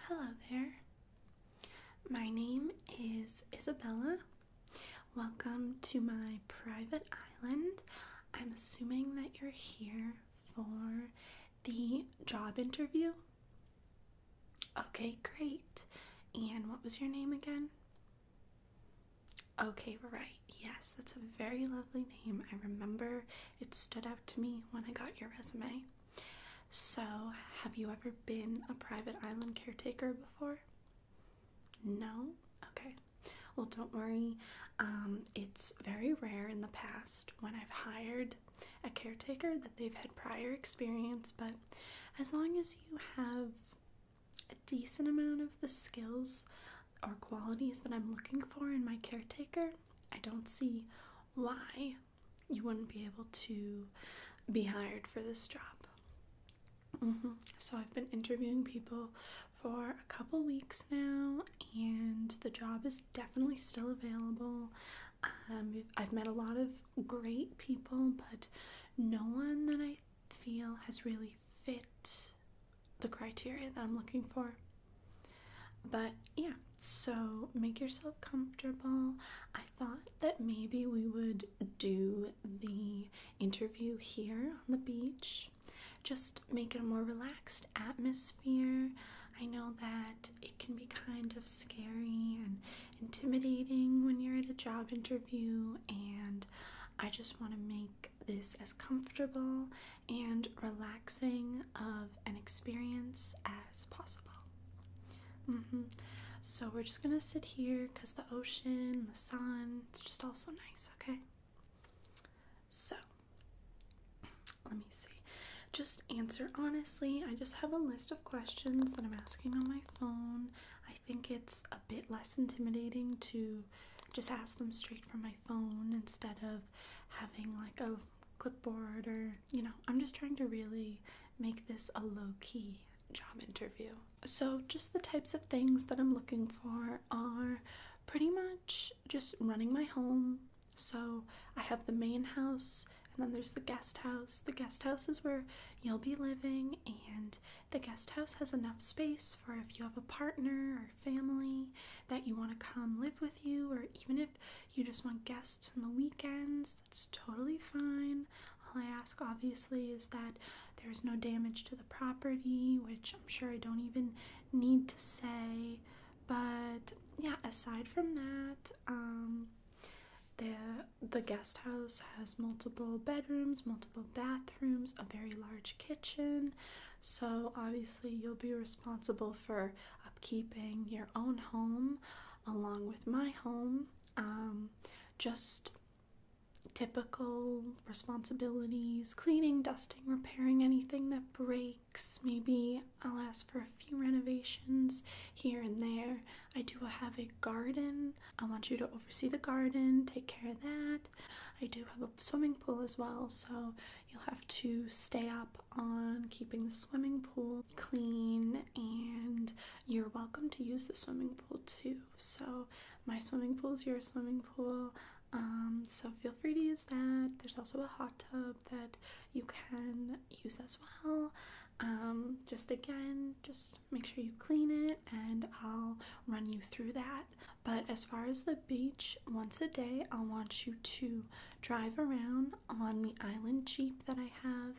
Hello there. My name is Isabella. Welcome to my private island. I'm assuming that you're here for the job interview. Okay, great. And what was your name again? Okay, right. Yes, that's a very lovely name. I remember it stood out to me when I got your resume. So, have you ever been a private island caretaker before? No? Okay. Well, don't worry. It's very rare in the past when I've hired a caretaker that they've had prior experience, but as long as you have a decent amount of the skills or qualities that I'm looking for in my caretaker, I don't see why you wouldn't be able to be hired for this job. So I've been interviewing people for a couple weeks now, and the job is definitely still available. I've met a lot of great people, but no one that I feel has really fit the criteria that I'm looking for. But yeah, so make yourself comfortable. I thought that maybe we would do the interview here on the beach. Just make it a more relaxed atmosphere. I know that it can be kind of scary and intimidating when you're at a job interview, and I just want to make this as comfortable and relaxing of an experience as possible. So we're just gonna sit here because the ocean, the sun, it's just all so nice, okay? So, let me see. Just answer honestly. I just have a list of questions that I'm asking on my phone. I think it's a bit less intimidating to just ask them straight from my phone instead of having like a clipboard or, I'm just trying to really make this a low-key job interview. So just the types of things that I'm looking for are pretty much just running my home. So I have the main house, and then there's the guest house. The guest house is where you'll be living, and the guest house has enough space for if you have a partner or family that you want to come live with you, or even if you just want guests on the weekends, that's totally fine. All I ask, obviously, is that there's no damage to the property, which I'm sure I don't even need to say. But yeah, aside from that, the guest house has multiple bedrooms, multiple bathrooms, a very large kitchen. So obviously you'll be responsible for upkeeping your own home along with my home. Just typical responsibilities: cleaning, dusting, repairing anything that breaks. Maybe I'll ask for a few renovations here and there. I do have a garden. I want you to oversee the garden, take care of that. I do have a swimming pool as well, so you'll have to stay up on keeping the swimming pool clean, and you're welcome to use the swimming pool too. So my swimming pool is your swimming pool. So feel free to use that. There's also a hot tub that you can use as well. Just make sure you clean it, and I'll run you through that. But as far as the beach, once a day, I'll want you to drive around on the island Jeep that I have.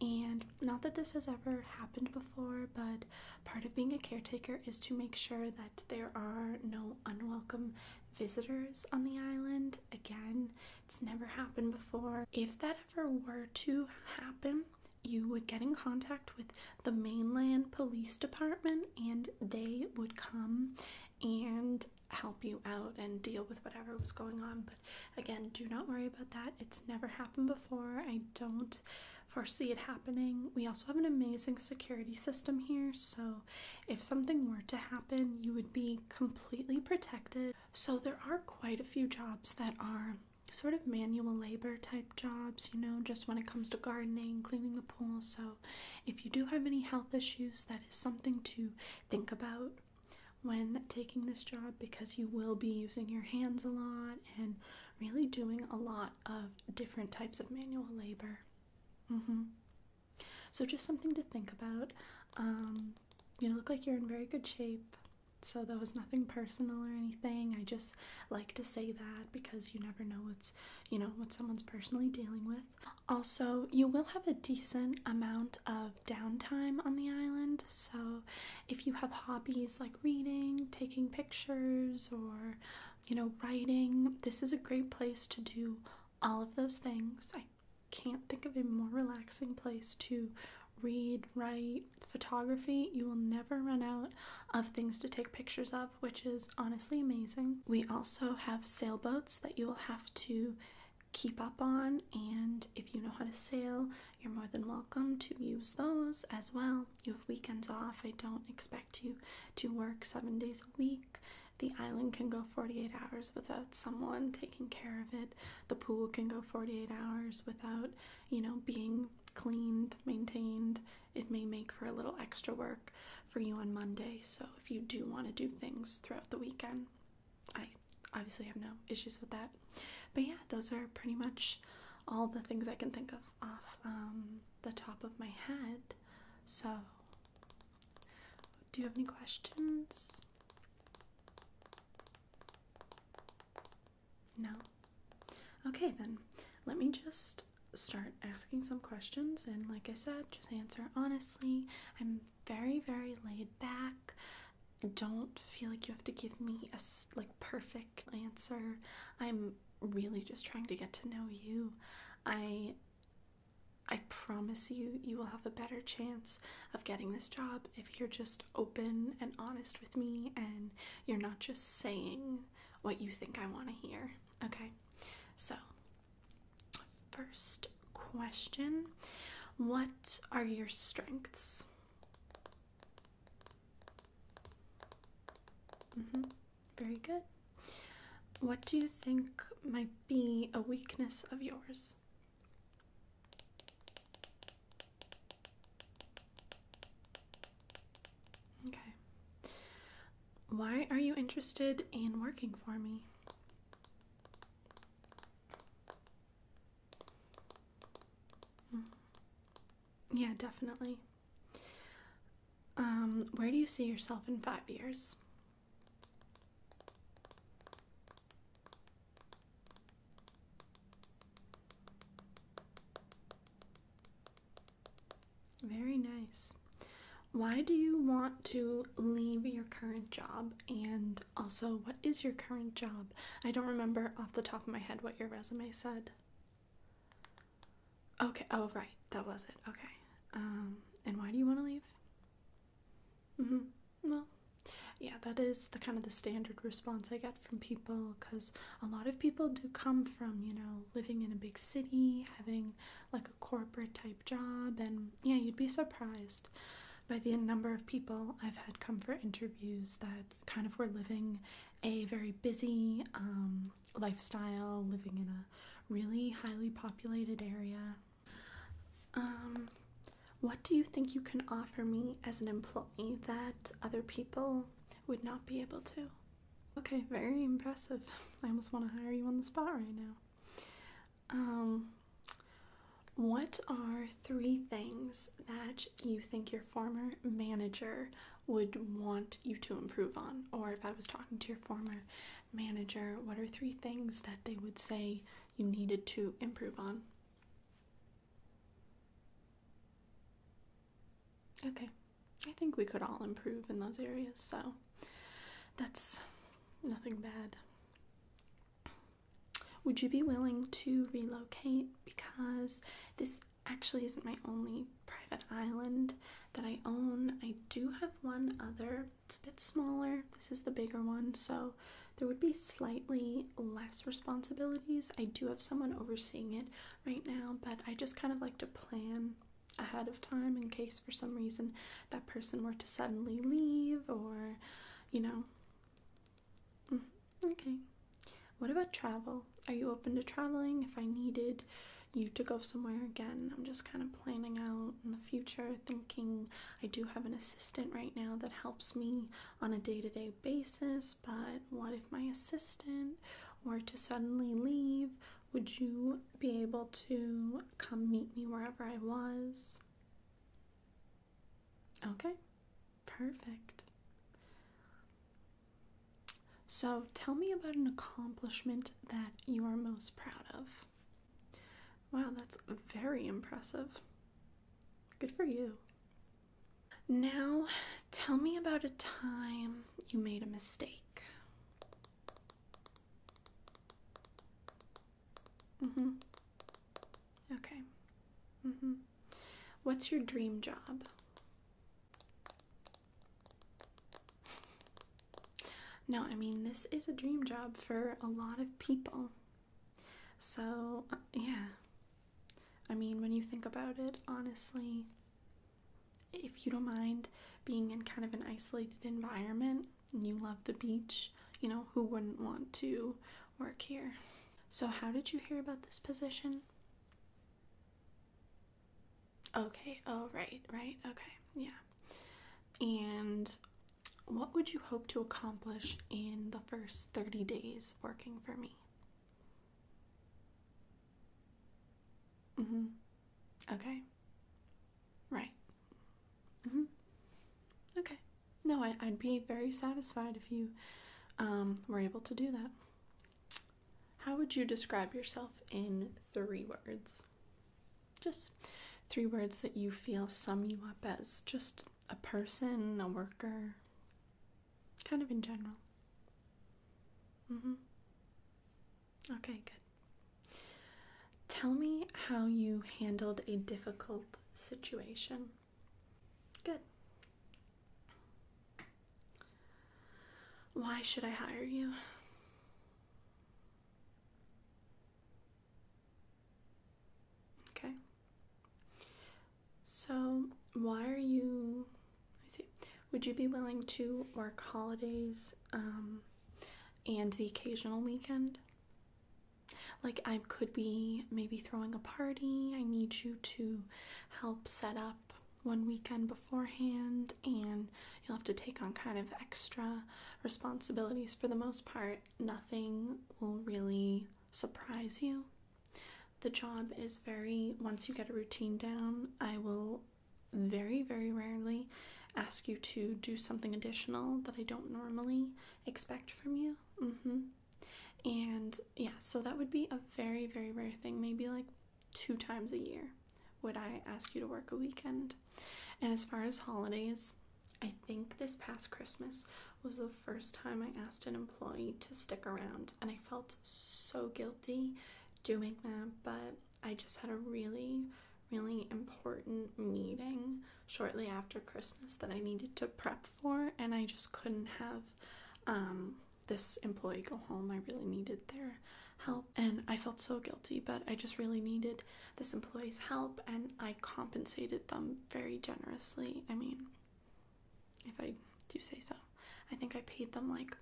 And not that this has ever happened before, but part of being a caretaker is to make sure that there are no unwelcome visitors on the island. Again, it's never happened before. If that ever were to happen, you would get in contact with the mainland police department, and they would come and help you out and deal with whatever was going on. But again, do not worry about that. It's never happened before. I don't foresee it happening. We also have an amazing security system here, so if something were to happen, you would be completely protected. So there are quite a few jobs that are sort of manual labor type jobs, just when it comes to gardening, cleaning the pool. So if you do have any health issues, that is something to think about when taking this job, because you will be using your hands a lot and really doing a lot of different types of manual labor. So just something to think about. You look like you're in very good shape. So that was nothing personal or anything. I just like to say that because you never know what someone's personally dealing with. Also, you will have a decent amount of downtime on the island. So if you have hobbies like reading, taking pictures, or, writing, this is a great place to do all of those things. I can't think of a more relaxing place to read, write, photography. You will never run out of things to take pictures of, which is honestly amazing. We also have sailboats that you will have to keep up on, and if you know how to sail, you're more than welcome to use those as well. You have weekends off. I don't expect you to work 7 days a week. The island can go 48 hours without someone taking care of it. The pool can go 48 hours without, being cleaned, maintained. It may make for a little extra work for you on Monday. So if you do want to do things throughout the weekend, I obviously have no issues with that. But yeah, those are pretty much all the things I can think of off the top of my head. So, do you have any questions? No? Okay, then let me just start asking some questions, and like I said, just answer honestly. I'm very, very laid back. Don't feel like you have to give me a perfect answer. I'm really just trying to get to know you. I promise you will have a better chance of getting this job if you're just open and honest with me and you're not just saying what you think I want to hear. Okay, so first question, what are your strengths? Very good. What do you think might be a weakness of yours? Okay. Why are you interested in working for me? Yeah, definitely. Where do you see yourself in 5 years? Very nice. Why do you want to leave your current job? And also, what is your current job? I don't remember off the top of my head what your resume said. Okay, oh right, that was it. Okay. And why do you want to leave? Well, yeah, that is the kind of the standard response I get from people, because a lot of people do come from, living in a big city, having like a corporate type job, and yeah, you'd be surprised by the number of people I've had come for interviews that kind of were living a very busy lifestyle, living in a really highly populated area. What do you think you can offer me as an employee that other people would not be able to? Okay, very impressive. I almost want to hire you on the spot right now. What are 3 things that you think your former manager would want you to improve on? Or if I was talking to your former manager, what are 3 things that they would say you needed to improve on? Okay, I think we could all improve in those areas, so that's nothing bad. Would you be willing to relocate? Because this actually isn't my only private island that I own. I do have one other. It's a bit smaller. This is the bigger one, so there would be slightly less responsibilities. I do have someone overseeing it right now, but I just kind of like to plan ahead of time in case for some reason that person were to suddenly leave, or okay. What about travel? Are you open to traveling if I needed you to go somewhere again? I'm just kind of planning out in the future, thinking I do have an assistant right now that helps me on a day-to-day basis, but what if my assistant were to suddenly leave? Would you be able to come meet me wherever I was? Okay, Perfect. So tell me about an accomplishment that you are most proud of. Wow, that's very impressive. Good for you. Now, tell me about a time you made a mistake. Okay. What's your dream job? No, I mean, this is a dream job for a lot of people. So, yeah. I mean, when you think about it, honestly, if you don't mind being in kind of an isolated environment and you love the beach, who wouldn't want to work here? So, how did you hear about this position? Okay, oh, right, okay, yeah. And what would you hope to accomplish in the first 30 days working for me? Okay. Right. Okay. No, I'd be very satisfied if you were able to do that. How would you describe yourself in 3 words? Just 3 words that you feel sum you up as just a person, a worker, kind of in general. Okay, good. Tell me how you handled a difficult situation. Good. Why should I hire you? Okay. So, why are you, let me see, would you be willing to work holidays and the occasional weekend? Like, I could be maybe throwing a party. I need you to help set up one weekend beforehand, and you'll have to take on kind of extra responsibilities. For the most part, nothing will really surprise you. The job is once you get a routine down, I will very, very rarely ask you to do something additional that I don't normally expect from you. And yeah, so that would be a very, very rare thing. Maybe like 2 times a year would I ask you to work a weekend. And as far as holidays, I think this past Christmas was the first time I asked an employee to stick around, and I felt so guilty doing that, but I just had a really, really important meeting shortly after Christmas that I needed to prep for, and I just couldn't have this employee go home. I really needed their help, and I felt so guilty, but I just really needed this employee's help, and I compensated them very generously. I mean, if I do say so. I think I paid them like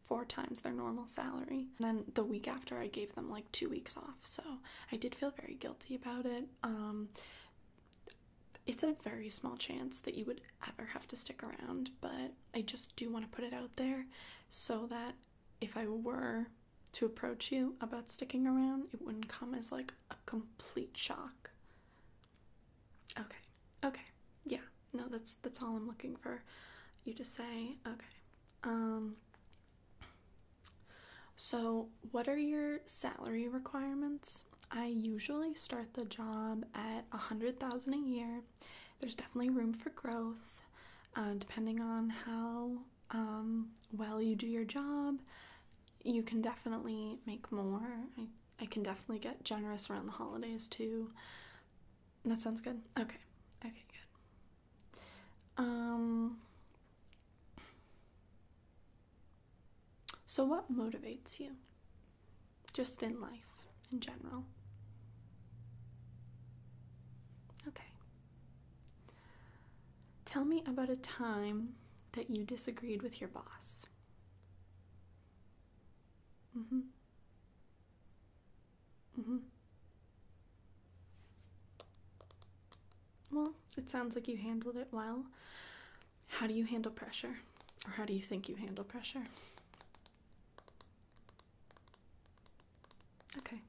4 times their normal salary. And then the week after, I gave them like 2 weeks off. So I did feel very guilty about it. It's a very small chance that you would ever have to stick around, but I just do want to put it out there so that if I were to approach you about sticking around, it wouldn't come as like a complete shock. Okay. Yeah. No, that's all I'm looking for you to say. Okay. So what are your salary requirements? I usually start the job at $100,000 a year. There's definitely room for growth, depending on how well you do your job. You can definitely make more. I can definitely get generous around the holidays too. That sounds good. Okay, good. So what motivates you? Just in life, in general. Okay. Tell me about a time that you disagreed with your boss. Well, it sounds like you handled it well. How do you handle pressure? Or how do you think you handle pressure? Okay.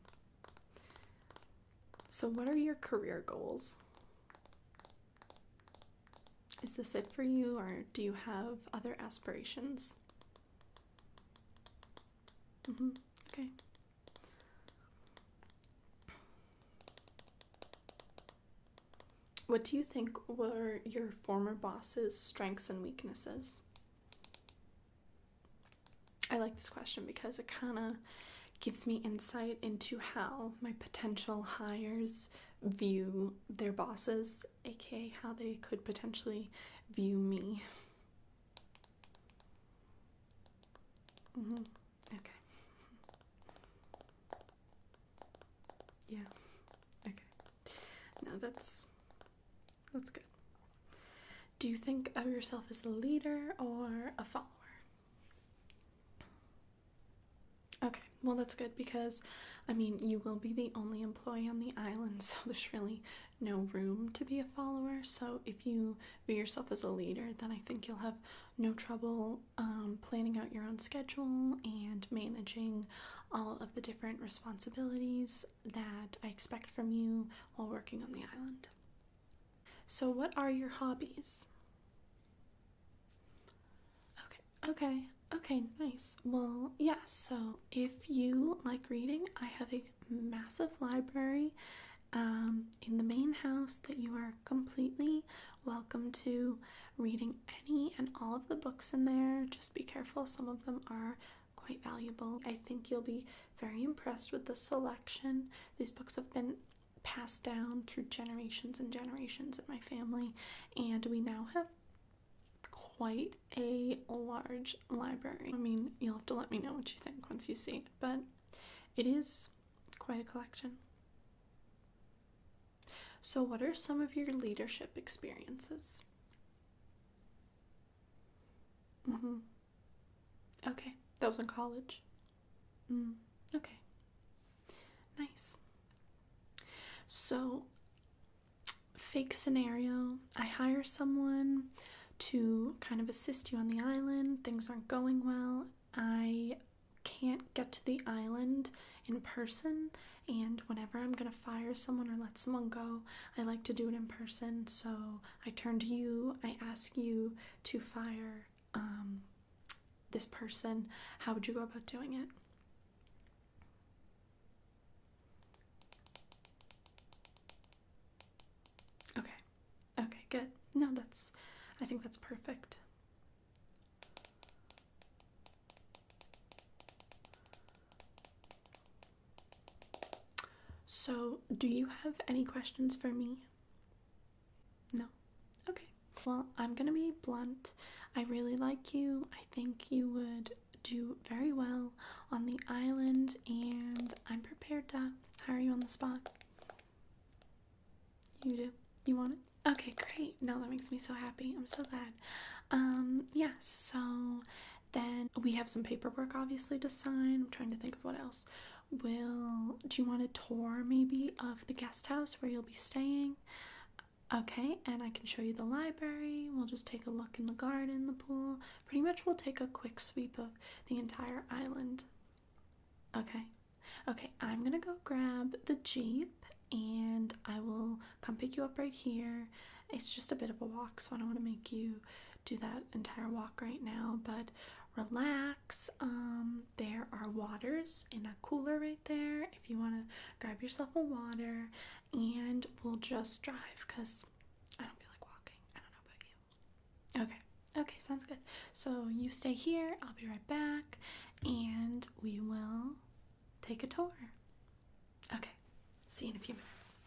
So what are your career goals? Is this it for you, or do you have other aspirations? Okay. What do you think were your former boss's strengths and weaknesses? I like this question because it kind of gives me insight into how my potential hires view their bosses, aka how they could potentially view me. Okay. Yeah. Okay. No, that's good. Do you think of yourself as a leader or a follower? Okay, well that's good because, I mean, you will be the only employee on the island, so there's really no room to be a follower. So if you view yourself as a leader, then I think you'll have no trouble planning out your own schedule and managing all of the different responsibilities that I expect from you while working on the island. So what are your hobbies? Okay, nice. Well, yeah, so if you like reading, I have a massive library in the main house that you are completely welcome to reading any and all of the books in there. Just be careful, some of them are quite valuable. I think you'll be very impressed with the selection. These books have been passed down through generations and generations in my family, and we now have quite a large library. I mean, you'll have to let me know what you think once you see it, but it is quite a collection. So what are some of your leadership experiences? Okay, that was in college. Okay, nice. So, fake scenario, I hire someone to kind of assist you on the island. Things aren't going well. I can't get to the island in person, and whenever I'm gonna fire someone or let someone go, I like to do it in person. So I turn to you, I ask you to fire this person. How would you go about doing it? Okay, good. No, I think that's perfect. So, do you have any questions for me? No? Okay. Well, I'm gonna be blunt. I really like you. I think you would do very well on the island, and I'm prepared to hire you on the spot. You do? You want it? Okay, great. No, that makes me so happy. I'm so glad. Yeah, so then we have some paperwork obviously to sign. I'm trying to think of what else. Do you want a tour maybe of the guest house where you'll be staying? Okay, and I can show you the library. We'll just take a look in the garden, the pool. Pretty much we'll take a quick sweep of the entire island. Okay. Okay, I'm gonna go grab the Jeep and I will come pick you up right here. It's just a bit of a walk, so I don't want to make you do that entire walk right now, but relax. There are waters in that cooler right there if you want to grab yourself a water, and we'll just drive because I don't feel like walking. I don't know about you. Okay, sounds good. So you stay here, I'll be right back, and we will take a tour. Okay, see you in a few minutes.